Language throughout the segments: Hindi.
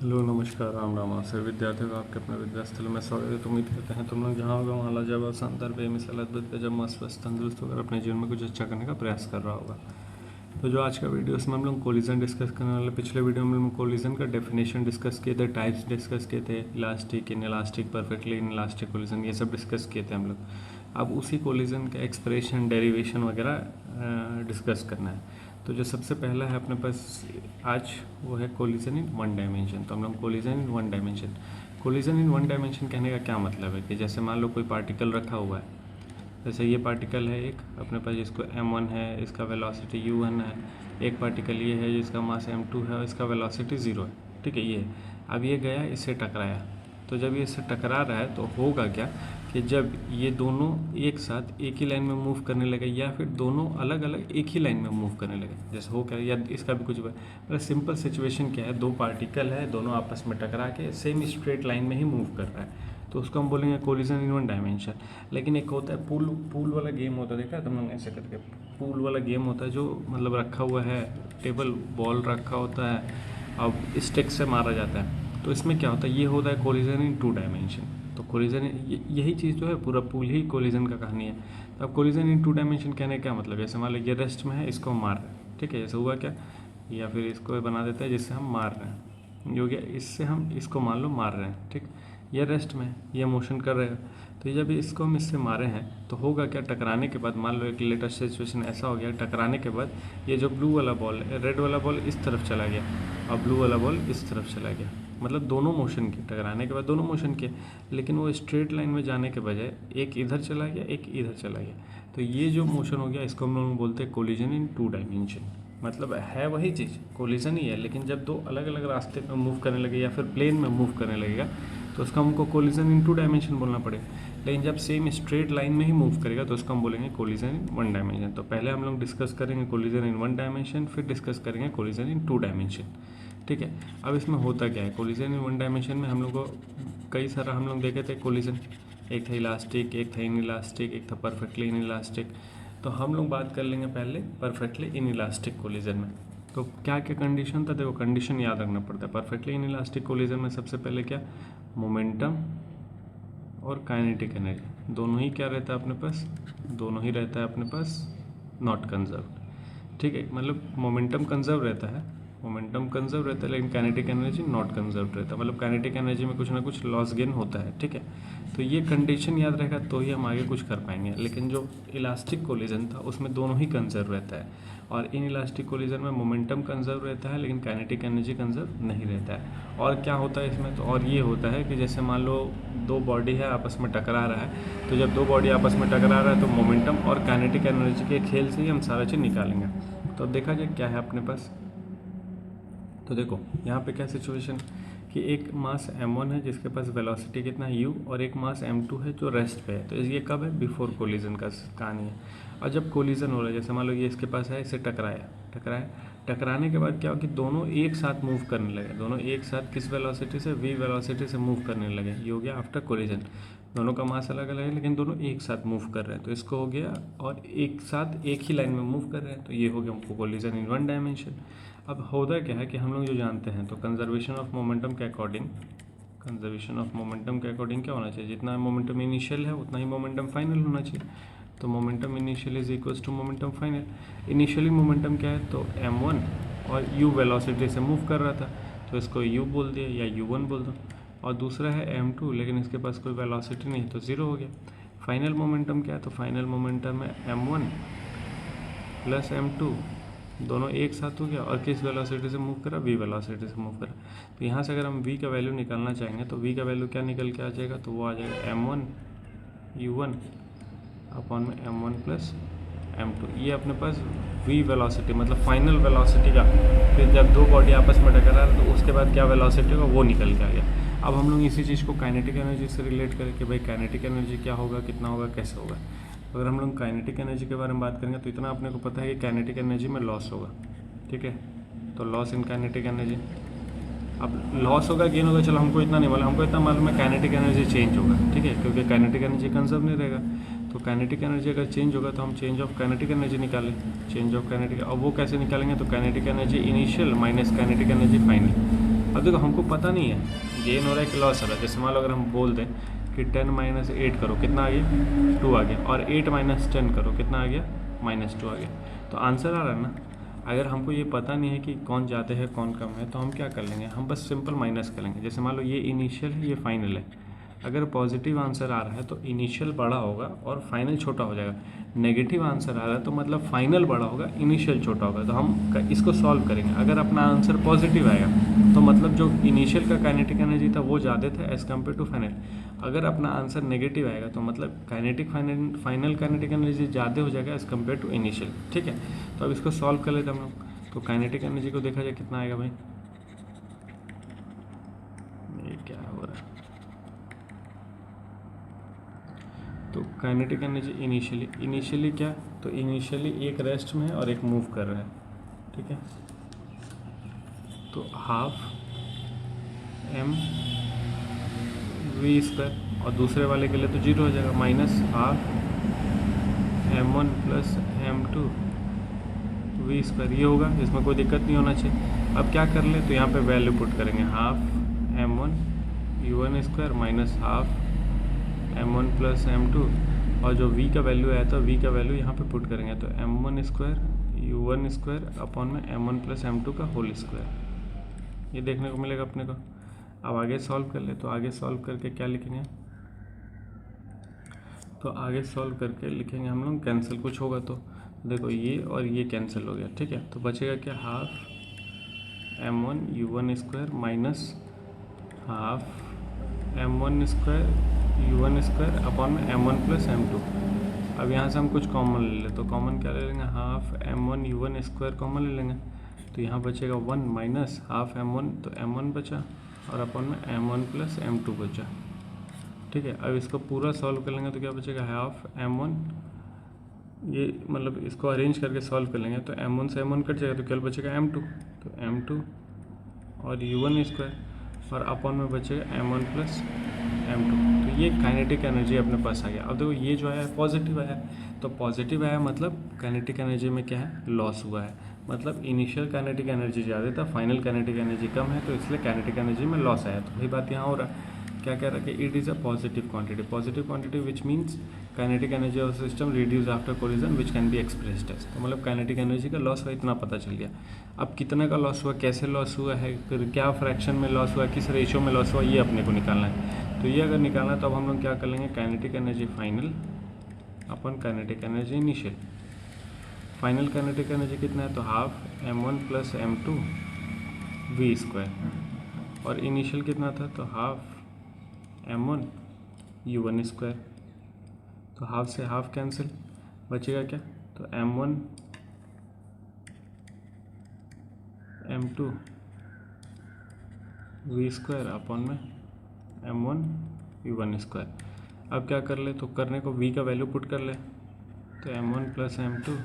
हेलो नमस्कार राम राम। आशा विद्यार्थियों का आपके अपने विद्यास्थल में स्वागत है। तो उम्मीद करते हैं तुम लोग जहाँ होगा वहाँ लाजवाब शानदार बेमिसाल अद्भुत गजब मस्त स्वस्थ तंदुरुस्त होकर अपने जीवन में कुछ अच्छा करने का प्रयास कर रहा होगा। तो जो आज का वीडियो इसमें हम लोग कोलिजन डिस्कस करने वाले। पिछले वीडियो में हम कोलिजन का डेफिनेशन डिस्कस किए थे, टाइप्स डिस्कस किए थे, elastic, in elastic, perfectly in elastic collision, ये सब डिस्कस किए थे हम लोग। अब उसी कोलिजन का एक्सप्रेशन, डेरिवेशन वगैरह डिस्कस करना है। तो जो सबसे पहला है अपने पास आज वो है कोलिजन इन वन डायमेंशन। तो हम लोग collision in one dimension, collision in one dimension कहने का क्या मतलब है कि जैसे मान लो कोई पार्टिकल रखा हुआ है, जैसे ये पार्टिकल है एक अपने पास जिसको m1 है, इसका वेलोसिटी u1 है। एक पार्टिकल ये है जिसका मास m2 है और इसका वेलोसिटी 0 है। ठीक है, ये अब ये गया इससे टकराया, तो जब ये इससे टकरा रहा है तो होगा क्या कि जब ये दोनों एक साथ एक ही लाइन में मूव करने लगे या फिर दोनों अलग अलग एक ही लाइन में मूव करने लगे, जैसे हो क्या, या इसका भी कुछ मतलब सिंपल सिचुएशन क्या है, दो पार्टिकल है, दोनों आपस में टकरा के सेम स्ट्रेट लाइन में ही मूव कर रहा है, तो उसको हम बोलेंगे कोलिजन इन वन डायमेंशन। लेकिन एक होता है पूल वाला गेम होता है, देखा है तुम लोग ऐसे करके पूल वाला गेम होता है जो मतलब रखा हुआ है, टेबल बॉल रखा होता है, अब स्टिक से मारा जाता है। तो इसमें क्या होता है, ये होता है कोलिजन इन टू डायमेंशन। तो कोलिजन यही चीज़ जो है, पूरा पूल ही कोलिजन का कहानी है। तो अब कोलिजन इन टू डायमेंशन कहने का क्या मतलब है, जैसे मान लो ये रेस्ट में है, इसको मार रहे हैं, ठीक है, जैसे हुआ क्या, या फिर इसको बना देता है जिससे हम मार रहे हैं, हो गया, इससे हम इसको मान लो मार रहे हैं, ठीक, ये रेस्ट में ये मोशन कर रहे हैं। तो जब इसको हम इससे मारे हैं तो होगा क्या, टकराने के बाद मान लो एक लेटेस्ट सिचुएशन ऐसा हो गया, टकराने के बाद ये जो ब्लू वाला बॉल है, रेड वाला बॉल इस तरफ चला गया और ब्लू वाला बॉल इस तरफ चला गया, मतलब दोनों मोशन किए, टकराने के बाद दोनों मोशन किए, लेकिन वो स्ट्रेट लाइन में जाने के बजाय एक इधर चला गया एक इधर चला गया। तो ये जो मोशन हो गया इसको हम लोग बोलते हैं कोलिजन इन टू डायमेंशन। मतलब है वही चीज़, कोलिजन ही है, लेकिन जब दो अलग अलग रास्ते में मूव करने लगे या फिर प्लेन में मूव करने लगेगा तो उसका हमको कोलिजन इन टू डायमेंशन बोलना पड़ेगा। लेकिन जब सेम स्ट्रेट लाइन में ही मूव करेगा तो उसको हम बोलेंगे कोलिजन इन वन डायमेंशन। तो पहले हम लोग डिस्कस करेंगे कोलिजन इन वन डायमेंशन, फिर डिस्कस करेंगे कोलिजन इन टू डायमेंशन। ठीक है, अब इसमें होता क्या है, कोलिजन इन वन डायमेंशन में हम लोग को कई सारा हम लोग देखे थे कोलिजन, एक था इलास्टिक, एक था इन इलास्टिक, एक था परफेक्टली इन इलास्टिक। तो हम लोग बात कर लेंगे पहले परफेक्टली इन इलास्टिक कोलिजन में। तो क्या क्या कंडीशन था, देखो कंडीशन याद रखना पड़ता है। परफेक्टली इन इलास्टिक कोलिजन में सबसे पहले क्या, मोमेंटम और काइनेटिक एनर्जी दोनों ही क्या रहता है अपने पास, दोनों ही रहता है अपने पास नॉट कंजर्व। ठीक है, मतलब मोमेंटम कंजर्व रहता है, मोमेंटम कंजर्व रहता है, लेकिन काइनेटिक एनर्जी नॉट कंजर्व रहता है, मतलब काइनेटिक एनर्जी में कुछ ना कुछ लॉस गेन होता है। ठीक है, तो ये कंडीशन याद रहेगा तो ही हम आगे कुछ कर पाएंगे। लेकिन जो इलास्टिक कोलिजन था उसमें दोनों ही कंजर्व रहता है, और इन इलास्टिक कोलिजन में मोमेंटम कंजर्व रहता है लेकिन काइनेटिक एनर्जी कंजर्व नहीं रहता है। और क्या होता है इसमें, तो और ये होता है कि जैसे मान लो दो बॉडी है आपस में टकरा रहा है, तो जब दो बॉडी आपस में टकरा रहा है तो मोमेंटम और काइनेटिक एनर्जी के खेल से ही हम सारा चीज़ निकालेंगे। तो अब देखा जाए क्या है अपने पास, तो देखो यहाँ पे क्या सिचुएशन कि एक मास m1 है जिसके पास वेलोसिटी कितना है u, और एक मास m2 है जो रेस्ट पे है। तो ये कब है, बिफोर कोलिजन का कहानी है। और जब कोलिजन हो रहा है, जैसे मान लो ये इसके पास है, इसे टकराने के बाद क्या हो कि दोनों एक साथ मूव करने लगे, दोनों एक साथ किस वेलोसिटी से, v वेलोसिटी से मूव करने लगे, ये हो गया आफ्टर कोलिजन। दोनों का मास अलग अलग है लेकिन दोनों एक साथ मूव कर रहे हैं, तो इसको हो गया, और एक साथ एक ही लाइन में मूव कर रहे हैं, तो ये हो गया कोलिजन इन वन डायमेंशन। अब होता क्या है कि हम लोग जो जानते हैं, तो कंजर्वेशन ऑफ मोमेंटम के अकॉर्डिंग, कंजर्वेशन ऑफ मोमेंटम के अकॉर्डिंग क्या होना चाहिए, जितना मोमेंटम इनिशियल है उतना ही मोमेंटम फाइनल होना चाहिए। तो momentum initial is equals to momentum final. Initially momentum क्या है, तो m1 और u वेलोसिटी से मूव कर रहा था, तो इसको u बोल दिया या u1 बोल दो। और दूसरा है m2, लेकिन इसके पास कोई वेलोसिटी नहीं तो 0 हो गया। फाइनल मोमेंटम क्या है, तो फाइनल मोमेंटम है m1 प्लस m2, दोनों एक साथ हो गया, और किस वेलोसिटी से मूव करा, v वेलोसिटी से मूव करा। तो यहाँ से अगर हम v का वैल्यू निकालना चाहेंगे तो v का वैल्यू क्या निकल के आ जाएगा, तो वो आ जाएगा m1 u1 अपॉन में m1 प्लस m2। ये अपने पास v वेलोसिटी मतलब फाइनल वेलोसिटी का, फिर जब दो बॉडी आपस में टकरा रहा तो उसके बाद क्या वेलोसिटी होगा वो निकल के आ गया। अब हम लोग इसी चीज़ को काइनेटिक एनर्जी से रिलेट करें कि भाई काइनेटिक एनर्जी क्या होगा, कितना होगा, कैसे होगा। अगर हम लोग काइनेटिक एनर्जी के बारे में बात करेंगे तो इतना अपने को पता है कि काइनेटिक एनर्जी में लॉस होगा। ठीक है, तो लॉस इन काइनेटिक एनर्जी, अब लॉस होगा गेन होगा, चलो हमको इतना नहीं मालूम, हमको इतना मालूम है काइनेटिक एनर्जी चेंज होगा। ठीक है, क्योंकि काइनेटिक एनर्जी कंजर्व नहीं रहेगा, तो काइनेटिक एनर्जी अगर चेंज होगा तो हम चेंज ऑफ काइनेटिक एनर्जी निकालें, चेंज ऑफ काइनेटिक। अब वो कैसे निकालेंगे, तो kinetic energy initial minus kinetic energy final. अब देखो हमको पता नहीं है गेन हो रहा है कि लॉस हो रहा है। जैसे मान लो अगर हम बोल दें कि 10 माइनस 8 करो, कितना आ गया 2 आ गया, और 8 माइनस 10 करो, कितना आ गया -2 आ गया। तो आंसर आ रहा है ना। अगर हमको ये पता नहीं है कि कौन ज़्यादा है कौन कम है, तो हम क्या कर लेंगे, हम बस सिंपल माइनस कर लेंगे। जैसे मान लो ये इनिशियल है, ये फाइनल है। अगर पॉजिटिव आंसर आ रहा है तो इनिशियल बड़ा होगा और फाइनल छोटा हो जाएगा। नेगेटिव आंसर आ रहा है तो मतलब फाइनल बड़ा होगा, इनिशियल छोटा होगा। तो हम इसको सॉल्व करेंगे। अगर अपना आंसर पॉजिटिव आएगा तो मतलब जो इनिशियल का काइनेटिक एनर्जी था वो ज़्यादा था एज़ कम्पेयर टू फाइनल। अगर अपना आंसर नेगेटिव आएगा तो मतलब फाइनल काइनेटिक एनर्जी ज़्यादा हो जाएगा एज़ कम्पेयर टू इनिशियल। ठीक है, तो अब इसको सॉल्व कर लेते हैं हम लोग। तो काइनेटिक एनर्जी को देखा जाए कितना आएगा भाई, ये क्या हो रहा है। तो काइनेटिक एनर्जी इनिशियली क्या, तो इनिशियली एक रेस्ट में है और एक मूव कर रहा है। ठीक है, तो हाफ m v², और दूसरे वाले के लिए तो 0 हो जाएगा, minus half m1 plus m2 v²। ये होगा, इसमें कोई दिक्कत नहीं होना चाहिए। अब क्या कर ले, तो यहाँ पे वैल्यू पुट करेंगे, half m1 u1² minus half m1 plus m2, और जो v का वैल्यू आया था v का वैल्यू यहाँ पे पुट करेंगे। तो m1² u1² अपॉन में m1 प्लस m2 का होल स्क्वायर, ये देखने को मिलेगा अपने को। अब आगे सॉल्व कर ले, तो आगे सॉल्व करके क्या लिखेंगे, तो आगे सॉल्व करके लिखेंगे हम लोग कैंसिल कुछ होगा तो देखो ये और ये कैंसिल हो गया। ठीक है, तो बचेगा क्या, half m1 u1² minus half m1² u1² upon में m1 प्लस m2। अब यहाँ से हम कुछ कॉमन ले लें, तो कॉमन क्या ले लेंगे, हाफ m1 u1² कॉमन ले लेंगे। तो यहाँ बचेगा 1 माइनस हाफ m1, तो m1 बचा और अपॉन में m1 प्लस m2 बचा। ठीक है, अब इसको पूरा सॉल्व कर लेंगे तो क्या बचेगा, हाफ m1, ये मतलब इसको अरेंज करके सॉल्व कर लेंगे तो m1 से m1 कट जाएगा तो क्या बचेगा m2, तो m2 और u1² और अपॉन में बचेगा m1 प्लस m2। तो ये काइनेटिक एनर्जी अपने पास आ गया। अब देखो ये जो आया पॉजिटिव आया, तो पॉजिटिव आया मतलब काइनेटिक एनर्जी में क्या है, लॉस हुआ है। मतलब इनिशियल काइनेटिक एनर्जी ज़्यादा था, फाइनल काइनेटिक एनर्जी कम है, तो इसलिए काइनेटिक एनर्जी में लॉस आया। तो वही बात यहाँ हो रहा है, क्या कह रहा है कि it is a positive quantity which means kinetic energy of system reduce after collision which can be expressed as. तो मतलब काइनेटिक एनर्जी का लॉस हुआ, इतना पता चल गया। अब कितना का लॉस हुआ, कैसे लॉस हुआ है, फिर क्या फ्रैक्शन में लॉस हुआ, किस रेशियो में लॉस हुआ, ये अपने को निकालना है। तो ये अगर निकालना है तो अब हम लोग क्या कर लेंगे, काइनेटिक एनर्जी फाइनल अपन kinetic energy initial. Final kinetic energy कितना है, तो half m1 plus m2 v², और इनिशियल कितना था, तो हाफ m1 u1²। तो हाफ से हाफ कैंसिल, बचेगा क्या, तो m1 m2 v² अपॉन में m1 u1²। अब क्या कर ले, तो करने को v का वैल्यू पुट कर ले, तो m1 प्लस m2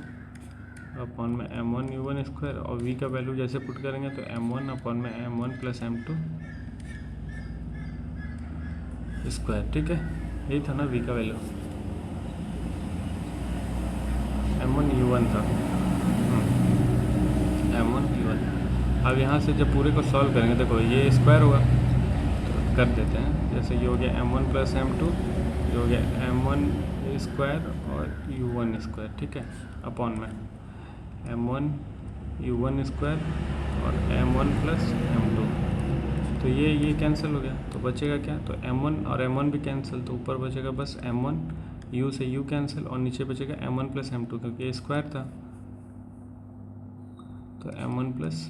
अपॉन में m1 u1², और v का वैल्यू जैसे पुट करेंगे तो m1 अपॉन में m1 प्लस m2²। ठीक है, यही था ना v का वैल्यू, m1 u1 था, m1 u1। अब यहाँ से जब पूरे को सॉल्व करेंगे, देखो ये स्क्वायर होगा तो कर देते हैं। जैसे ये हो गया m1 प्लस m2, ये हो गया m1² और u1²। ठीक है, अपॉन में m1 u1² और m1 प्लस m2। तो ये कैंसिल हो गया, तो बचेगा क्या, तो m1 और m1 भी कैंसिल, तो ऊपर बचेगा बस m1, u से u कैंसिल, और नीचे बचेगा m1 प्लस m2 क्योंकि ये स्क्वायर था, तो m1 प्लस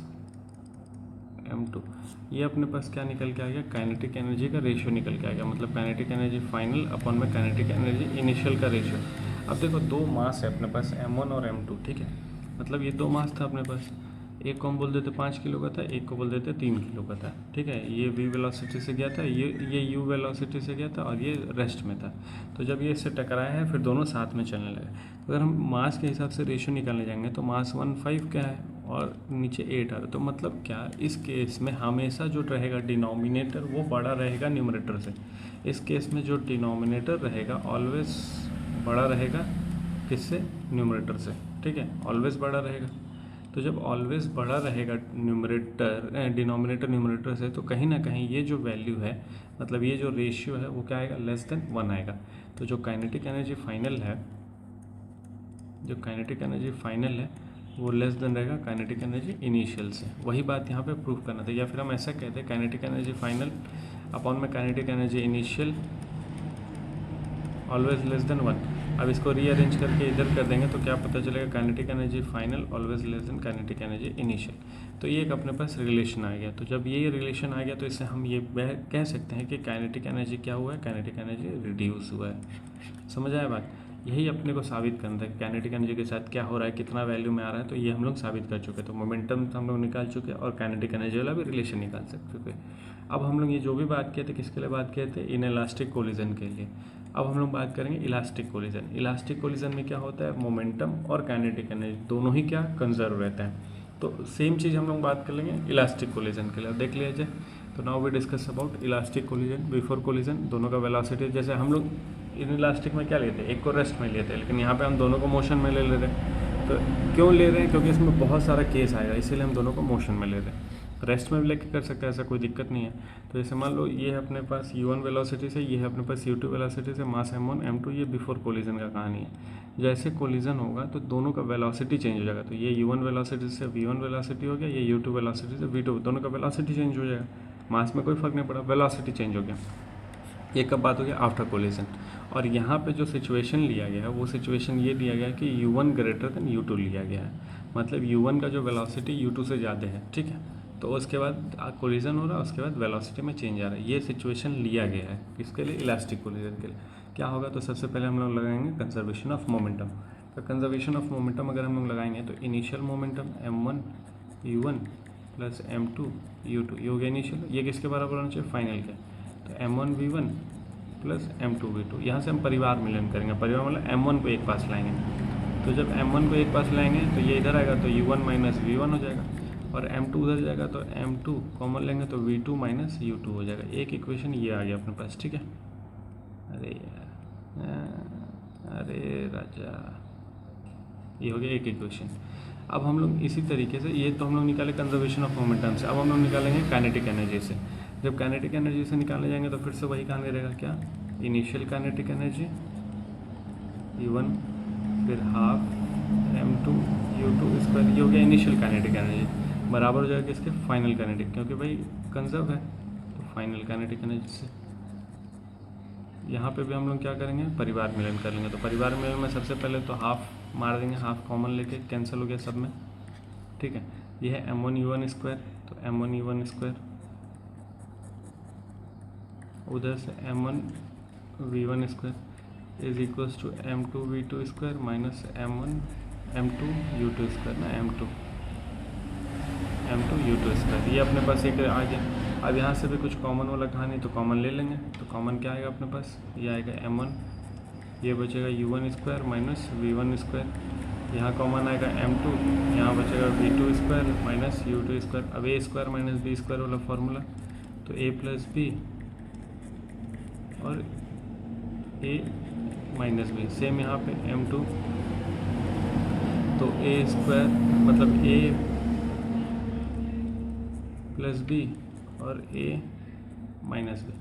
m2। ये अपने पास क्या निकल के आ गया, काइनेटिक एनर्जी का रेशियो निकल के आ गया। मतलब काइनेटिक एनर्जी फाइनल अपॉन में काइनेटिक एनर्जी इनिशियल का रेशियो। अब देखो दो मास है अपने पास, m1 और m2। ठीक है, मतलब ये दो मास था अपने पास, एक को हम बोल देते 5 किलो का था, एक को बोल देते 3 किलो का था। ठीक है, ये v वेलोसिटी से गया था, ये u वेलोसिटी से गया था, और ये रेस्ट में था। तो जब ये इससे टकराया है फिर दोनों साथ में चलने लगे। तो अगर हम मास के हिसाब से रेशियो निकालने जाएंगे तो मास 1/5 क्या है और नीचे 8 आ रहा है। तो मतलब क्या, इस केस में हमेशा जो रहेगा डिनोमिनेटर वो बड़ा रहेगा न्यूमरेटर से। इस केस में जो डिनोमिनेटर रहेगा ऑलवेज बड़ा रहेगा किससे, न्यूमरेटर से। ठीक है, ऑलवेज बड़ा रहेगा। तो जब ऑलवेज बड़ा रहेगा डिनोमिनेटर न्यूमरेटर से, तो कहीं ना कहीं ये जो वैल्यू है, मतलब ये जो रेशियो है वो क्या आएगा, लेस देन 1 आएगा। तो जो काइनेटिक एनर्जी फाइनल है वो लेस देन रहेगा काइनेटिक एनर्जी इनिशियल से। वही बात यहाँ पे प्रूफ करना था, या फिर हम ऐसा कहते हैं काइनेटिक एनर्जी फाइनल अपॉन में kinetic energy initial always less than 1। अब इसको रीअरेंज करके इधर कर देंगे तो क्या पता चलेगा, kinetic energy final always less than kinetic energy initial. तो ये एक अपने पास रिलेशन आ गया। तो जब ये रिलेशन आ गया तो इससे हम ये कह सकते हैं कि काइनेटिक एनर्जी क्या हुआ है, काइनेटिक एनर्जी रिड्यूस हुआ है। समझ आया बात? यही अपने को साबित करना था कि काइनेटिक एनर्जी के साथ क्या हो रहा है, कितना वैल्यू में आ रहा है। तो ये हम लोग साबित कर चुके, तो मोमेंटम हम लोग निकाल चुके और काइनेटिक एनर्जी वाला भी रिलेशन निकाल चुके। अब हम लोग ये जो भी बात किए थे किसके लिए बात किए थे, इन इलास्टिक कोलिजन के लिए। अब हम लोग बात करेंगे इलास्टिक कोलिजन। इलास्टिक कोलिजन में क्या होता है, मोमेंटम और काइनेटिक एनर्जी दोनों ही क्या कंजर्व रहता है। तो सेम चीज़ हम लोग बात कर लेंगे इलास्टिक कोलिजन के लिए। देख लिया जाए तो now we discuss about elastic collision. Before collision दोनों का वेलोसिटी, जैसे हम लोग इन इलास्टिक में क्या लेते हैं, एक को रेस्ट में लेते हैं, लेकिन यहाँ पे हम दोनों को मोशन में ले रहे हैं। तो क्यों ले रहे हैं, क्योंकि इसमें बहुत सारा केस आएगा, इसीलिए हम दोनों को मोशन में ले रहे हैं। रेस्ट में भी लेके कर सकते हैं, ऐसा कोई दिक्कत नहीं है। तो जैसे मान लो ये है अपने पास u1 वेलोसिटी से, ये है अपने पास u2 वेलोसिटी से, मास m1 m2, ये बिफोर कोलिजन का कहानी है। जैसे कोलिजन होगा तो दोनों का वेलोसिटी चेंज हो जाएगा। तो ये u1 वेलोसिटी से v1 वेलोसिटी हो गया, ये u2 वेलोसिटी से v2, दोनों का वेलोसिटी चेंज हो जाएगा। मास में कोई फर्क नहीं पड़ा, वेलोसिटी चेंज हो गया। ये कब बात हो गया, आफ्टर कोलिजन। और यहाँ पे जो सिचुएशन लिया गया है वो सिचुएशन ये दिया गया है कि u1 ग्रेटर देन u2 लिया गया है। मतलब u1 का जो वेलोसिटी u2 से ज़्यादा है, ठीक है। तो उसके बाद कोलिजन हो रहा है, उसके बाद वेलोसिटी में चेंज आ रहा है। ये सिचुएशन लिया गया है किसके लिए, इलास्टिक कोलिजन के लिए। क्या होगा, तो सबसे पहले हम लोग लगाएंगे कंजर्वेशन ऑफ मोमेंटम। तो कंजर्वेशन ऑफ मोमेंटम अगर हम लोग लगाएंगे तो initial momentum m1 u1 plus m2 u2, ये हो गया इनिशियल। ये किसके बराबर होना चाहिए, फाइनल के। तो m1 v1 plus m2 v2, यहाँ से हम परिवार मिलन करेंगे। परिवार मतलब m1 को एक पास लाएंगे। तो जब m1 को एक पास लाएंगे तो ये इधर आएगा, तो u1 माइनस v1 हो जाएगा, और m2 उधर जाएगा तो m2 कॉमन लेंगे तो v2 माइनस u2 हो जाएगा। एक इक्वेशन ये आ गया अपने पास, ठीक है। अरे यार, अरे राजा, ये हो गया एक इक्वेशन। अब हम लोग इसी तरीके से, ये तो हम लोग निकाले कंजर्वेशन ऑफ मोमेंटम से, अब हम लोग निकालेंगे काइनेटिक एनर्जी से। जब काइनेटिक एनर्जी से निकालने जाएंगे तो फिर से वही कहानी रहेगा, क्या, इनिशियल काइनेटिक एनर्जी u1 फिर हाफ m2 u2 स्क्वायर, ये हो गया इनिशियल काइनेटिक एनर्जी, बराबर हो जाएगा किसके, फाइनल काइनेटिक, क्योंकि भाई कंजर्व है तो फाइनल काइनेटिक एनर्जी से। यहाँ पे भी हम लोग क्या करेंगे, परिवार मिलन कर लेंगे। तो परिवार मिलन में सबसे पहले तो हाफ मार देंगे, हाफ कॉमन लेके कैंसिल हो गया सब में, ठीक है। ये है m1 u1 स्क्वायर, तो m1 u1 स्क्वायर, उधर से m1 v1 square is equals to m2 v2 square minus m2 u2 square ना, m2 u2 स्क्वायर। ये अपने पास एक आ गया। अब यहाँ से भी कुछ कॉमन वाला कहानी, तो कॉमन ले लेंगे। तो कॉमन क्या आएगा अपने पास, ये आएगा m1, ये बचेगा u1 square minus v1 square, यहाँ कॉमन आएगा m2, यहाँ बचेगा v2 square minus u2 square. अब a square minus b square वाला फॉर्मूला, तो a प्लस बी और a माइनस बी, सेम यहाँ पे m2, तो a स्क्वायर मतलब a प्लस बी और a माइनस बी।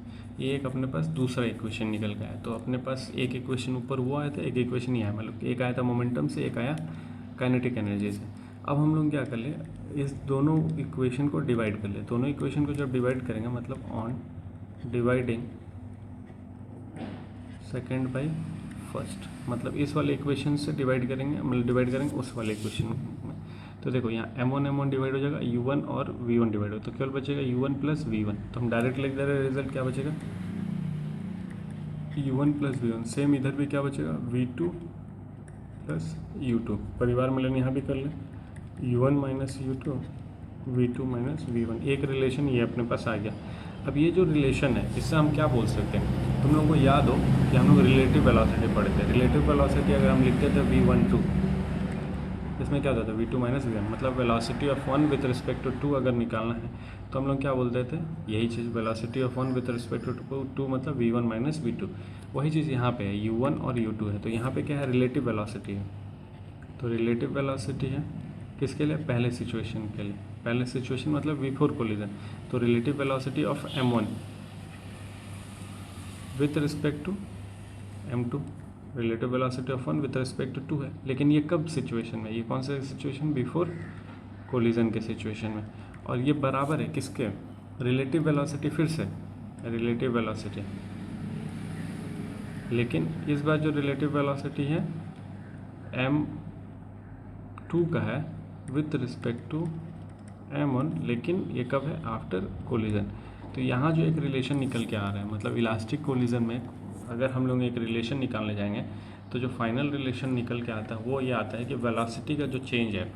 ये एक अपने पास दूसरा इक्वेशन निकल गया है। तो अपने पास एक इक्वेशन ऊपर वो आया था, एक इक्वेशन ये आया, मतलब एक आया था मोमेंटम से, एक आया काइनेटिक एनर्जी से। अब हम लोग क्या कर ले, इस दोनों इक्वेशन को डिवाइड कर ले। दोनों इक्वेशन को जब डिवाइड करेंगे, मतलब on dividing second by first, मतलब इस वाले इक्वेशन से डिवाइड करेंगे, मतलब डिवाइड करेंगे उस वाले इक्वेशन में। तो देखो यहाँ m1 डिवाइड हो जाएगा, u1 और v1 डिवाइड हो, तो केवल बचेगा u1 प्लस v1। तो हम डायरेक्ट लिख दे रहे हैं, रिजल्ट क्या बचेगा, u1 प्लस v1। सेम इधर भी क्या बचेगा, v2 प्लस u2। परिवार मिलन यहाँ भी कर लें, u1 minus u2 v2 minus v1। एक रिलेशन ये अपने पास आ गया। अब ये जो रिलेशन है इससे हम क्या बोल सकते हैं, तुम लोगों को याद हो कि हम लोग रिलेटिव वेलोसिटी पढ़ते हैं। रिलेटिव वेलोसिटी अगर हम लिखते थे v12, इसमें क्या होता था v2 माइनस v1, मतलब velocity of one with respect to two अगर निकालना है तो हम लोग क्या बोलते थे, यही चीज़ velocity of one with respect to two मतलब v1 माइनस v2। वही चीज़ यहाँ पे है, u1 और u2 है। तो यहाँ पे क्या है, रिलेटिव वेलोसिटी है। तो रिलेटिव वेलोसिटी है किसके लिए? पहले सिचुएशन के लिए। पहले सिचुएशन मतलब बिफोर कोलिजन। तो relative velocity of m1 with respect to m2, relative velocity of 1 with respect to 2 है। लेकिन ये कब सिचुएशन में? ये कौन सा सिचुएशन? बिफोर कोलिजन के सिचुएशन में। और ये बराबर है किसके? रिलेटिव वेलोसिटी, फिर से रिलेटिव वेलोसिटी, लेकिन इस बार जो रिलेटिव वेलोसिटी है m2 का है विथ रिस्पेक्ट टू m1, लेकिन ये कब है? After collision. तो यहाँ जो एक रिलेशन निकल के आ रहा है, मतलब इलास्टिक कोलिजन में अगर हम लोग एक रिलेशन निकालने जाएंगे तो जो फाइनल रिलेशन निकल के आता है वो ये आता है कि वेलोसिटी का जो चेंज है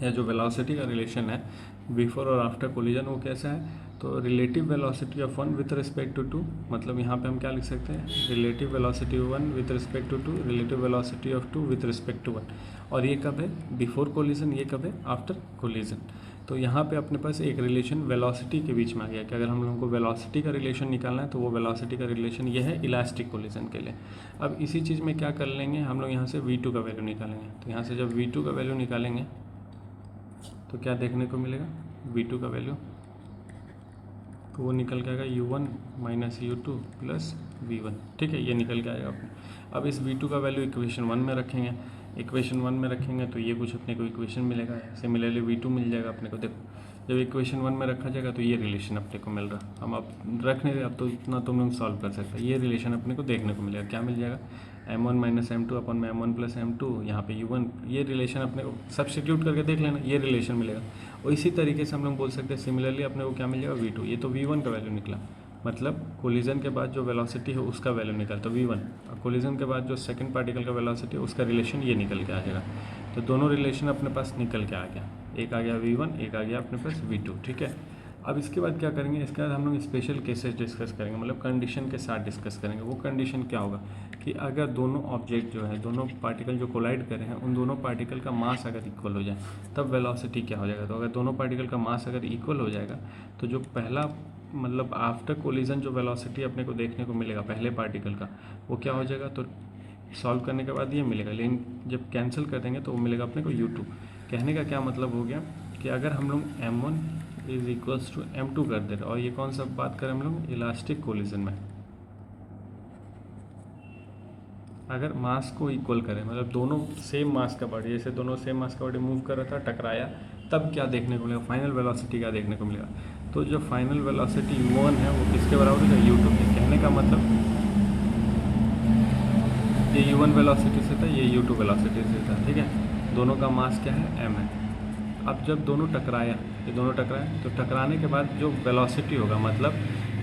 या जो वेलोसिटी का रिलेशन है बिफोर और आफ्टर कोलिजन, वो कैसा है? तो relative velocity of 1 with respect to 2, मतलब यहाँ पे हम क्या लिख सकते हैं? Relative velocity 1 with respect to 2, relative velocity of 2 with respect to 1। और ये कब है? Before collision. ये कब है? After collision. तो यहाँ पे अपने पास एक रिलेशन वेलोसिटी के बीच में आ गया कि अगर हम लोगों को वेलोसिटी का रिलेशन निकालना है तो वो वेलोसिटी का रिलेशन ये है इलास्टिक कोलिजन के लिए। अब इसी चीज़ में क्या कर लेंगे हम लोग? यहाँ से v2 का वैल्यू निकालेंगे। तो यहाँ से जब v2 का वैल्यू निकालेंगे तो क्या देखने को मिलेगा? v2 का वैल्यू तो वो निकल के आएगा u1 minus u2 plus v1। ठीक है, ये निकल के आएगा अपने। अब इस v2 का वैल्यू इक्वेशन 1 में रखेंगे। इक्वेशन 1 में रखेंगे तो ये कुछ अपने को इक्वेशन मिलेगा, सिमिलरली v2 मिल जाएगा अपने को। देखो जब इक्वेशन 1 में रखा जाएगा तो ये रिलेशन अपने को मिल रहा। हम अब रख नहीं रहे, अब तो इतना तुम लोग सॉल्व कर सकते हैं। ये रिलेशन अपने को देखने को मिलेगा। क्या मिल जाएगा? m1 माइनस m2 अपन में m1 प्लस m2, यहाँ पे u1। ये रिलेशन अपने को सब्स्टिट्यूट करके देख लेना, ये रिलेशन मिलेगा। और इसी तरीके से हम लोग बोल सकते हैं सिमिलरली अपने को क्या मिल जाएगा? v2। ये तो v1 का वैल्यू निकला, मतलब कोलिजन के बाद जो वेलोसिटी है उसका वैल्यू निकला तो v1। और कोलिजन के बाद जो सेकंड पार्टिकल का वेलोसिटी है उसका रिलेशन ये निकल के आ जाएगा। तो दोनों रिलेशन अपने पास निकल के आ गया, एक आ गया v1, एक आ गया अपने पास v2। ठीक है, अब इसके बाद क्या करेंगे? इसके बाद हम लोग स्पेशल केसेस डिस्कस करेंगे, मतलब कंडीशन के साथ डिस्कस करेंगे। वो कंडीशन क्या होगा कि अगर दोनों ऑब्जेक्ट जो है, दोनों पार्टिकल जो कोलाइड कर रहे हैं, उन दोनों पार्टिकल का मास अगर इक्वल हो जाए तब वेलोसिटी क्या हो जाएगा? तो अगर दोनों पार्टिकल का मास अगर इक्वल हो जाएगा तो जो पहला मतलब आफ्टर कोलिजन जो वेलोसिटी अपने को देखने को मिलेगा पहले पार्टिकल का, वो क्या हो जाएगा? तो सॉल्व करने के बाद ये मिलेगा, लेकिन जब कैंसिल कर देंगे तो वो मिलेगा अपने को u2। कहने का क्या मतलब हो गया कि अगर हम लोग m1 is equals to m2 कर दे रहे, और ये कौन सा बात करें हम लोग? इलास्टिक कोलिजन में अगर मास को इक्वल करें, मतलब दोनों सेम मास का बॉडी, जैसे दोनों सेम मास का बॉडी मूव कर रहा था, टकराया, तब क्या देखने को मिलेगा? फाइनल वेलोसिटी क्या देखने को मिलेगा? तो जो फाइनल वेलोसिटी u1 है वो किसके बराबर है? u2 के। कहने का मतलब ये u1 वेलोसिटी से था, ये u2 वेलोसिटी से था। ठीक है, दोनों का मास क्या है? m है। अब जब दोनों टकराया, ये दोनों टकराए, तो टकराने के बाद जो वेलोसिटी होगा, मतलब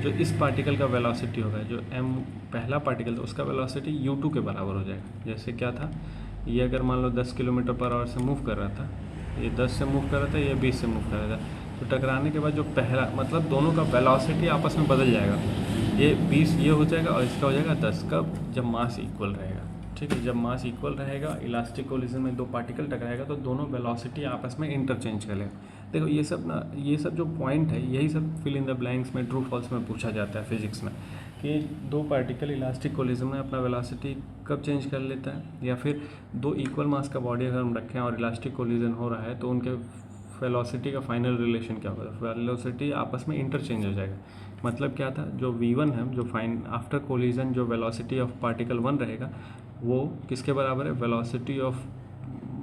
जो इस पार्टिकल का वेलोसिटी होगा, जो m पहला पार्टिकल था उसका वेलोसिटी u2 के बराबर हो जाएगा। जैसे क्या था, ये अगर मान लो 10 किलोमीटर पर आवर से मूव कर रहा था, ये 10 से मूव कर रहा था, ये 20 से मूव कर रहा था, तो टकराने के बाद जो पहला, मतलब दोनों का वेलोसिटी आपस में बदल जाएगा। ये 20 ये हो जाएगा और इसका हो जाएगा 10। कब? जब मास इक्वल रहेगा। ठीक है, जब मास इक्वल रहेगा, इलास्टिक कोलिजन में दो पार्टिकल टकराएगा तो दोनों वेलोसिटी आपस में इंटरचेंज करेगा। देखो ये सब जो पॉइंट है, यही सब फिल इन द ब्लैंक्स में, ट्रू फॉल्स में पूछा जाता है फिजिक्स में, कि दो पार्टिकल इलास्टिक कोलिजन में अपना वेलोसिटी कब चेंज कर लेता है, या फिर दो इक्वल मास का बॉडी अगर हम रखें और इलास्टिक कोलिजन हो रहा है तो उनके वेलोसिटी का फाइनल रिलेशन क्या होगा? वेलोसिटी आपस में इंटरचेंज हो जाएगा। मतलब क्या था, जो v1 है, जो आफ्टर कोलिजन जो वेलोसिटी ऑफ पार्टिकल 1 रहेगा वो किसके बराबर है? Velocity of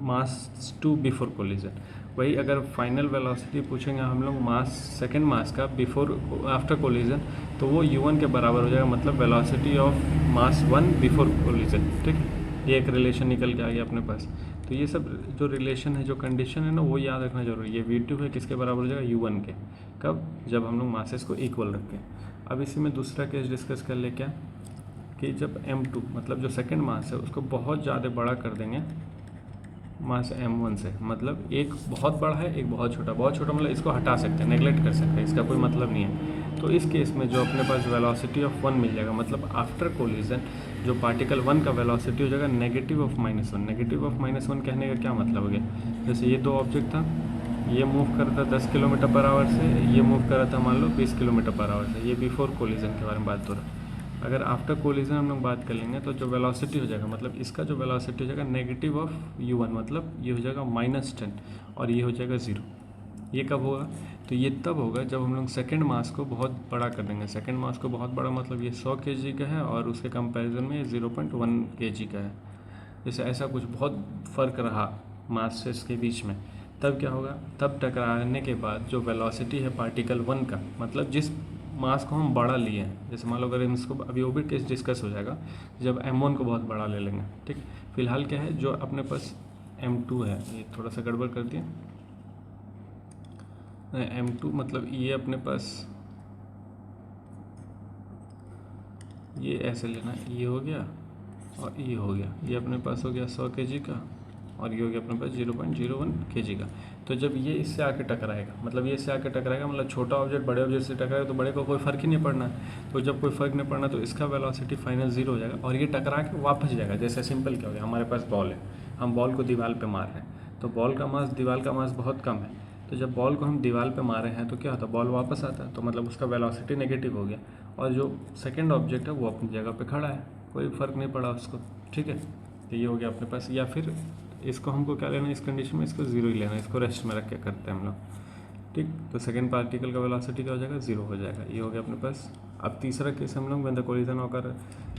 mass 2 before collision. वही अगर फाइनल वेलोसिटी पूछेंगे हम लोग मास, सेकंड मास का बिफोर आफ्टर कोलिजन, तो वो u1 के बराबर हो जाएगा, मतलब velocity of mass 1 before collision. ठीक है, ये एक रिलेशन निकल के आ गया अपने पास। तो ये सब जो रिलेशन है, जो कंडीशन है ना, वो याद रखना जरूरी है। ये v2 है, किसके बराबर हो जाएगा? u1 के। कब? जब हम लोग मासेस को इक्वल रखें। अब इसी में दूसरा केस डिस्कस कर ले, क्या कि जब m2 मतलब जो सेकंड मास है उसको बहुत ज़्यादा बड़ा कर देंगे मास m1 से, मतलब एक बहुत बड़ा है, एक बहुत छोटा मतलब इसको हटा सकते हैं, नेगलेक्ट कर सकते हैं, इसका कोई मतलब नहीं है। तो इस केस में जो अपने पास वेलोसिटी ऑफ 1 मिल जाएगा, मतलब आफ्टर कोलिजन जो पार्टिकल 1 का वेलोसिटी हो जाएगा नेगेटिव ऑफ -1। नेगेटिव ऑफ -1 कहने का क्या मतलब हो गया? जैसे ये दो ऑब्जेक्ट था, ये मूव कर रहा था 10 किलोमीटर पर आवर से, ये मूव कर रहा था मान लो 20 किलोमीटर पर आवर से, ये बिफोर कोलिजन के बारे में बात हो रहा है। अगर आफ्टर कोलिजन हम लोग बात कर लेंगे तो जो वेलोसिटी हो जाएगा, मतलब इसका जो वेलोसिटी हो जाएगा नेगेटिव ऑफ u1, मतलब ये हो जाएगा -10 और ये हो जाएगा 0। ये कब होगा? तो ये तब होगा जब हम लोग सेकेंड मास को बहुत बड़ा कर देंगे। सेकेंड मास को बहुत बड़ा मतलब ये 100 kg का है और उसके कंपैरिजन में 0.1 kg का है। जैसे ऐसा कुछ बहुत फ़र्क रहा मासेस के बीच में, तब क्या होगा? तब टकराने के बाद जो वेलोसिटी है पार्टिकल 1 का, मतलब जिस मास को हम बड़ा लिए हैं, जैसे मान लो अगर इसको अभी वो भी केस डिस्कस हो जाएगा जब m1 को बहुत बड़ा ले लेंगे, ठीक। फिलहाल क्या है, जो अपने पास m2 है, ये थोड़ा सा गड़बड़ कर दिया, m2 मतलब ये अपने पास ये ऐसे लेना, ये हो गया और ये हो गया, ये अपने पास हो गया 100 kg का और ये हो गया अपने पास 0.01 kg का। तो जब ये इससे आके टकराएगा, मतलब ये इससे आके टकराएगा, मतलब छोटा ऑब्जेक्ट बड़े ऑब्जेक्ट से टकराएगा तो बड़े को कोई फ़र्क ही नहीं पड़ना है। तो जब कोई फ़र्क नहीं पड़ना तो इसका वेलोसिटी फाइनल 0 हो जाएगा और ये टकरा के वापस जाएगा। जैसे सिंपल क्या हो गया, हमारे पास बॉल है, हम बॉल को दीवार पर मार रहे हैं, तो बॉल का मास दीवार का मास बहुत कम है, तो जब बॉल को हम दीवार पे मारे हैं तो क्या होता है, बॉल वापस आता है, तो मतलब उसका वेलोसिटी नेगेटिव हो गया और जो सेकंड ऑब्जेक्ट है वो अपनी जगह पे खड़ा है, कोई फ़र्क नहीं पड़ा उसको, ठीक है। तो ये हो गया अपने पास। या फिर इसको हमको क्या लेना है इस कंडीशन में, इसको 0 ही लेना है, इसको रेस्ट में रख के करते हैं हम लोग, ठीक। तो सेकंड पार्टिकल का वेलोसिटी क्या हो जाएगा, 0 हो जाएगा। ये हो गया अपने पास। अब तीसरा केस हम लोग व्हेन द कोलिजन ऑकर,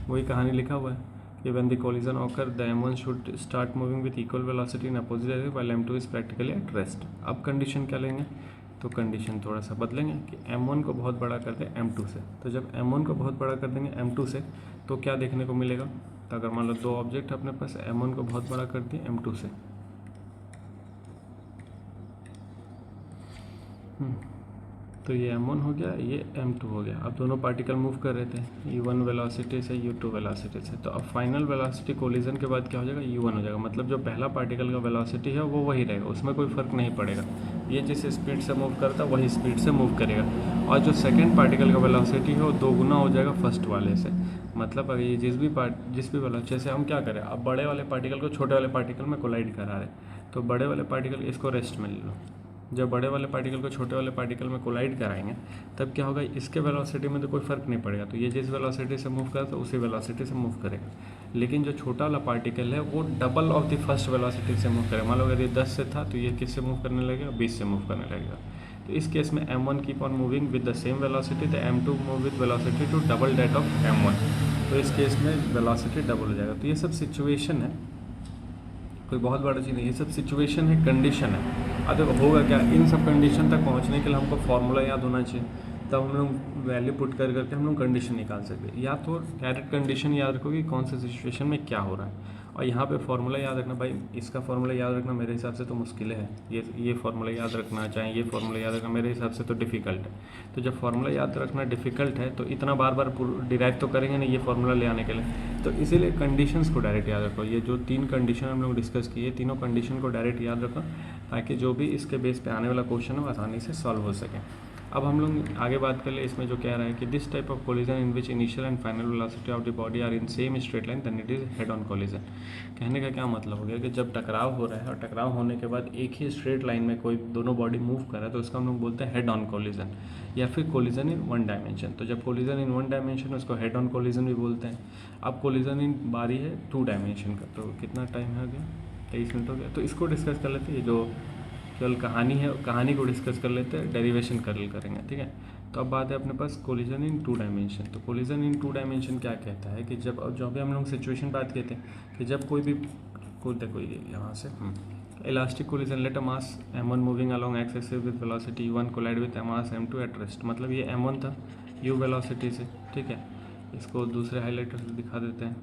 वही कहानी लिखा हुआ है कि when the collision occur the m1 should start moving with equal velocity in opposite direction while m2 is practically at rest। अब कंडीशन क्या लेंगे, तो कंडीशन थोड़ा सा बदलेंगे कि m1 को बहुत बड़ा कर दें m2 से। तो जब m1 को बहुत बड़ा कर देंगे m2 से तो क्या देखने को मिलेगा, तो अगर मान लो दो ऑब्जेक्ट अपने पास, m1 को बहुत बड़ा कर दिए m2 से, तो ये m1 हो गया, ये m2 हो गया। अब दोनों पार्टिकल मूव कर रहे थे u1 वेलोसिटी से u2 वेलोसिटी से, तो अब फाइनल वेलोसिटी कोलिजन के बाद क्या हो जाएगा, u1 हो जाएगा। मतलब जो पहला पार्टिकल का वेलोसिटी है वो वही रहेगा, उसमें कोई फ़र्क नहीं पड़ेगा, ये जिस स्पीड से मूव करता है वही स्पीड से मूव करेगा। और जो सेकेंड पार्टिकल का वेलोसिटी है वो 2 गुना हो जाएगा फर्स्ट वाले से। मतलब अगर ये जिस भी वेलोसिटी, जैसे हम क्या करें, अब बड़े वाले पार्टिकल को छोटे वाले पार्टिकल में कोलाइड करा रहे, तो बड़े वाले पार्टिकल इसको रेस्ट में ले लो, जब बड़े वाले पार्टिकल को छोटे वाले पार्टिकल में कोलाइड कराएंगे तब क्या होगा, इसके वेलोसिटी में तो कोई फ़र्क नहीं पड़ेगा, तो ये जिस वेलोसिटी से मूव करता है उसी वेलोसिटी से मूव करेगा। लेकिन जो छोटा वाला पार्टिकल है वो double of the first velocity से मूव करेगा। मान लो अगर ये 10 से था तो ये किससे मूव करने लगेगा, 20 से मूव करने लगेगा। तो इस केस में m1 keep on moving with the same velocity, the m2 move with velocity to double that of m1। तो इस केस में वेलोसिटी डबल हो जाएगा। तो ये सब सिचुएशन है, कोई बहुत बड़ा चीज़ नहीं, ये सब सिचुएशन है, कंडीशन है। अब देखो होगा क्या, इन सब कंडीशन तक पहुंचने के लिए हमको फार्मूला याद होना चाहिए, तब हम लोग वैल्यू पुट कर करके हम लोग कंडीशन निकाल सकते। या तो डायरेक्ट कंडीशन याद रखो कि कौन से सिचुएशन में क्या हो रहा है, और यहाँ पे फार्मूला याद रखना। भाई इसका फार्मूला याद रखना मेरे हिसाब से तो मुश्किल है, ये फार्मूला याद रखना, चाहे ये फार्मूला याद रखना मेरे हिसाब से तो डिफ़िकल्ट है। तो जब फार्मूला याद रखना डिफ़िकल्ट है तो इतना बार बार डिराइव तो करेंगे नहीं ये फार्मूला ले आने के लिए, तो इसीलिए कंडीशंस को डायरेक्ट याद रखो। ये जो 3 कंडीशन हम लोग डिस्कस किए, तीनों कंडीशन को डायरेक्ट याद रखो ताकि जो भी इसके बेस पे आने वाला क्वेश्चन हो आसानी से सॉल्व हो सके। अब हम लोग आगे बात कर ले, इसमें जो कह रहा है कि this type of collision in which initial and final velocity of the body are in same straight line then it is head on collision. कहने का क्या मतलब हो गया कि जब टकराव हो रहा है और टकराव होने के बाद एक ही स्ट्रेट लाइन में कोई दोनों बॉडी मूव कर रहा है तो उसका हम लोग बोलते हैं हेड ऑन कोलिजन या फिर कोलिजन इन 1 डायमेंशन। तो जब कोलिजन इन 1 डायमेंशन उसको हेड ऑन कोलिजन भी बोलते हैं। अब कोलिजन इन बारी है 2 डायमेंशन का, तो कितना टाइम हो गया, 23 मिनट हो गया। तो इसको डिस्कस कर लेते हैं, ये जो केवल कहानी है कहानी को डिस्कस कर लेते हैं, डेरिवेशन करेंगे, ठीक है। तो अब बात है अपने पास कोलिजन इन 2 डायमेंशन। तो कोलिजन इन 2 डायमेंशन क्या कहता है कि जब जो भी हम लोग सिचुएशन बात कहते हैं कि जब कोई भी कोई यहाँ से elastic collision let a mass m1 moving along X axis with velocity u1 collide with mass m2 at rest. मतलब ये m1 था u वेलोसिटी से, ठीक है। इसको दूसरे हाईलाइटर से दिखा देते हैं,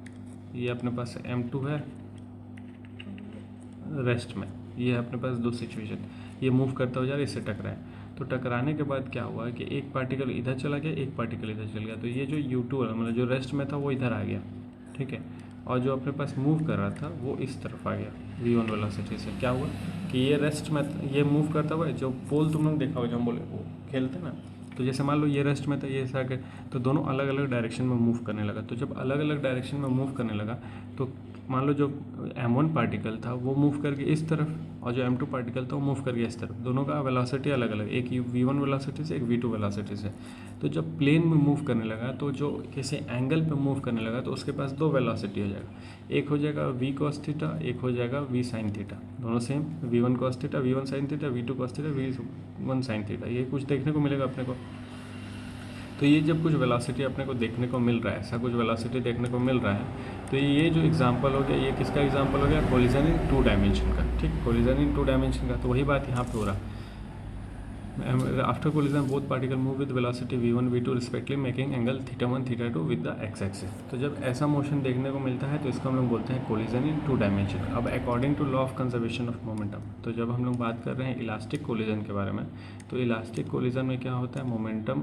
ये अपने पास m2 है रेस्ट में, ये है अपने पास 2 सिचुएशन, ये मूव करता हो जा रहा है, इससे टकराए। तो टकराने के बाद क्या हुआ कि एक पार्टिकल इधर चला गया, एक पार्टिकल इधर चल गया, तो ये जो u2 है मतलब जो रेस्ट में था वो इधर आ गया, ठीक है। और जो अपने पास मूव कर रहा था वो इस तरफ आ गया v1 वेलोसिटी से। क्या हुआ कि ये रेस्ट में ये मूव करता हुआ, जो पोल तुम लोग देखा होगा जो हम बोले वो खेलते ना, तो जैसे मान लो ये रेस्ट में था, ये ऐसा तो दोनों अलग अलग डायरेक्शन में मूव करने लगा। तो जब अलग अलग डायरेक्शन में मूव करने लगा तो मान लो जो m1 पार्टिकल था वो मूव करके इस तरफ और जो m2 पार्टिकल था वो मूव करके इस तरफ, दोनों का वेलोसिटी अलग अलग, एक v1 वेलोसिटी से एक v2 वेलोसिटी से। तो जब प्लेन में मूव करने लगा तो जो किसी एंगल पे मूव करने लगा तो उसके पास दो वेलोसिटी हो जाएगा, एक हो जाएगा v cos थीटा, एक हो जाएगा v sin थीटा, दोनों same, v1 cos theta v1 sin theta, v2 cos theta v1 sin theta. ये कुछ देखने को मिलेगा अपने को। तो ये जब कुछ वेलोसिटी अपने को देखने को मिल रहा है, ऐसा कुछ वेलोसिटी देखने को मिल रहा है, तो ये जो एग्जांपल हो गया, ये किसका एग्जांपल हो गया? कोलिजन इन टू डायमेंशन का। ठीक, कोलिजन इन टू डायमेंशन का। तो वही बात यहाँ पे हो रहा। After collision both particle move with velocity v1 v2 respectively making angle θ1 θ2 with the X axis. तो जब ऐसा मोशन देखने को मिलता है तो इसको हम लोग बोलते हैं कोलिजन इन टू डायमेंशन। अब according to law of conservation of momentum, तो जब हम लोग बात कर रहे हैं इलास्टिक कोलिजन के बारे में, तो इलास्टिक कोलिजन में क्या होता है? मोमेंटम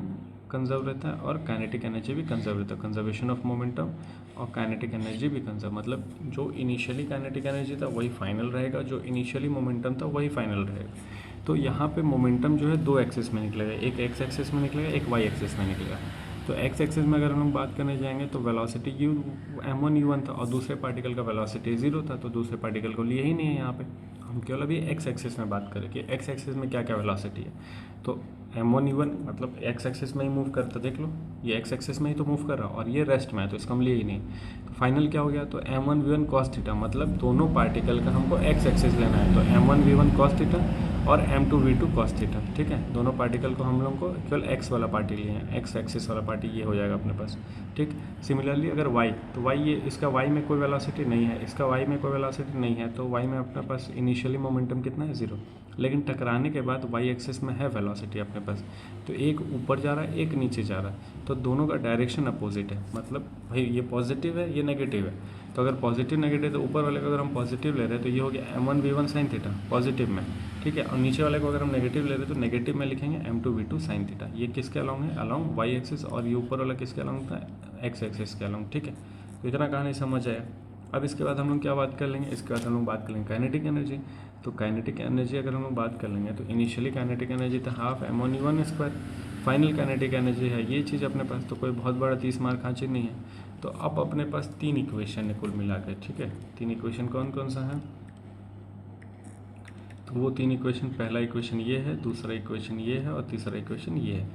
कंजर्व रहता है और काइनेटिक एनर्जी भी कंजर्व रहता है। कंजर्वेशन ऑफ मोमेंटम और काइनेटिक एनर्जी भी कंजर्व, मतलब जो इनिशियली काइनेटिक एनर्जी था वही फाइनल रहेगा, जो इनिशियली मोमेंटम था वही फाइनल रहेगा। तो यहाँ पे मोमेंटम जो है दो एक्सिस में निकलेगा, एक एक्स एक्सिस में निकलेगा, एक वाई एक्सिस में निकलेगा। तो एक्स एक्सिस में अगर हम लोग बात करने जाएंगे तो वेलोसिटी m1 u1 था और दूसरे पार्टिकल का वेलोसिटी 0 था, तो दूसरे पार्टिकल को लिए ही नहीं है यहाँ पे। हम केवल अभी एक्स एक्सिस में बात करें कि एक्स एक्सिस में क्या क्या वेलोसिटी है। तो m1 u1 मतलब एक्स एक्सिस में ही मूव करता, देख लो ये एक्स एक्सिस में ही तो मूव कर रहा और ये रेस्ट में है, तो इसका हम लिए ही नहीं। तो फाइनल क्या हो गया? तो m1 v1 cos थीटा, मतलब दोनों पार्टिकल का हमको एक्स एक्सिस लेना है, तो m1 v1 cos थीटा और m2 v2 cos थीटा। ठीक है, दोनों पार्टिकल को हम लोग को केवल एक्स वाला पार्टी लिए हैं, एक्स एक्सिस वाला पार्टी ये हो जाएगा अपने पास। ठीक, सिमिलरली अगर y, तो y ये इसका y में कोई वेलोसिटी नहीं है, इसका y में कोई वेलोसिटी नहीं है, तो y में अपने पास इनिशियली मोमेंटम कितना है? 0। लेकिन टकराने के बाद y एक्सिस में है वेलोसिटी अपने पास, तो एक ऊपर जा रहा है एक नीचे जा रहा है, तो दोनों का डायरेक्शन अपोजिट है। मतलब भाई ये पॉजिटिव है ये नेगेटिव है, तो अगर पॉजिटिव नेगेटिव तो ऊपर वाले को अगर हम पॉजिटिव ले रहे हैं तो ये हो गया m1 v1 sin theta positive में। ठीक है, और नीचे वाले को अगर हम नेगेटिव ले रहे हैं तो नेगेटिव में लिखेंगे m2 v2 sin थीटा। ये किसके अलॉन्ग है? अलॉन्ग y एक्सिस, और ये ऊपर वाला किसके अलॉन्ग था? x एक्सिस के अलॉन्ग। ठीक है, तो इतना कहानी समझ आया। अब इसके बाद हम लोग क्या बात कर लेंगे? इसके बाद हम लोग बात कर लेंगे काइनेटिक एनर्जी। तो काइनेटिक एनर्जी अगर हम लोग बात कर लेंगे तो इनिशियली काइनेटिक एनर्जी था half m1 u1 square, final kinetic energy है ये चीज़ अपने पास, तो कोई बहुत बड़ा 30 मार्क का चीज़ नहीं है। तो अब अपने पास 3 इक्वेशन है कुल मिला के। ठीक है, 3 इक्वेशन कौन कौन सा है? तो वो 3 इक्वेशन, पहला इक्वेशन ये है, दूसरा इक्वेशन ये है और तीसरा इक्वेशन ये है।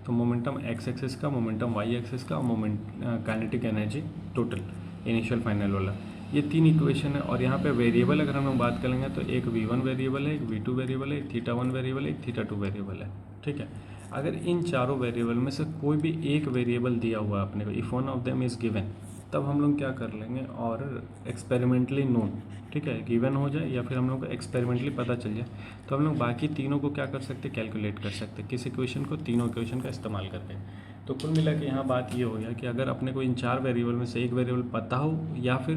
तो मोमेंटम एक्स एक्सिस का, मोमेंटम वाई एक्सिस का और kinetic energy total initial final वाला, ये 3 इक्वेशन है। और यहाँ पे वेरिएबल अगर हम लोग बात करेंगे तो एक v1 वेरिएबल है, एक v2 वेरिएबल है, एक θ1 वेरिएबल है, एक θ2 वेरिएबल है। ठीक है, अगर इन चारों वेरिएबल में से कोई भी एक वेरिएबल दिया हुआ है अपने को, if one of them is given, तब हम लोग क्या कर लेंगे और एक्सपेरिमेंटली नोन, ठीक है, गिवन हो जाए या फिर हम लोग को एक्सपेरिमेंटली पता चल जाए, तो हम लोग बाकी तीनों को क्या कर सकते हैं? कैलकुलेट कर सकते हैं किस इक्वेशन को? तीनों इक्वेशन का इस्तेमाल करके। तो कुल मिला के यहाँ बात ये हो गया कि अगर अपने को इन 4 वेरिएबल में से एक वेरिएबल पता हो या फिर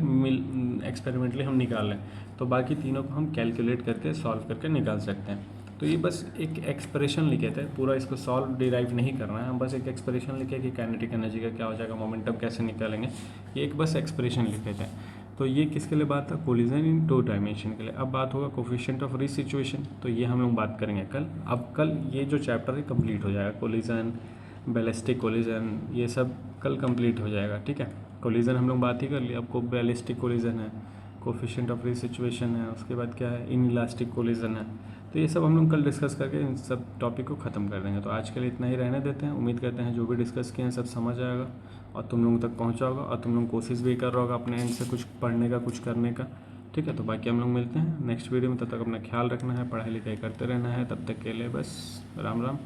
एक्सपेरिमेंटली हम निकाल लें, तो बाकी तीनों को हम कैलकुलेट करके सॉल्व करके निकाल सकते हैं। तो ये बस एक एक्सप्रेशन लिखे थे, पूरा इसको सॉल्व डिराइव नहीं करना है, हम बस एक एक्सप्रेशन लिखे कि काइनेटिक एनर्जी का क्या हो जाएगा, मोमेंटम कैसे निकालेंगे, ये एक बस एक्सप्रेशन लिखे थे। तो ये किसके लिए बात था? कोलिजन इन टू डायमेंशन के लिए। अब बात होगा कोफिशिएंट ऑफ रिसिचुएशन, तो ये हम लोग बात करेंगे कल। अब कल ये जो चैप्टर है कंप्लीट हो जाएगा, कोलिजन, बैलिस्टिक कोलिजन, ये सब कल कंप्लीट हो जाएगा। ठीक है, कोलिजन हम लोग बात ही कर लिया, अब को बैलिस्टिक कोलिजन है, कोफिशिएंट ऑफ रिसिचुएशन है, उसके बाद क्या है? इनइलास्टिक कोलिजन है। तो ये सब हम लोग कल डिस्कस करके इन सब टॉपिक को ख़त्म कर देंगे। तो आज के लिए इतना ही रहने देते हैं। उम्मीद करते हैं जो भी डिस्कस किए हैं सब समझ आएगा और तुम लोगों तक पहुंचा होगा, और तुम लोग कोशिश भी कर रहा होगा अपने एंड से कुछ पढ़ने का, कुछ करने का। ठीक है, तो बाकी हम लोग मिलते हैं नेक्स्ट वीडियो में। तब तक अपना ख्याल रखना है, पढ़ाई लिखाई करते रहना है। तब तक के लिए बस राम राम।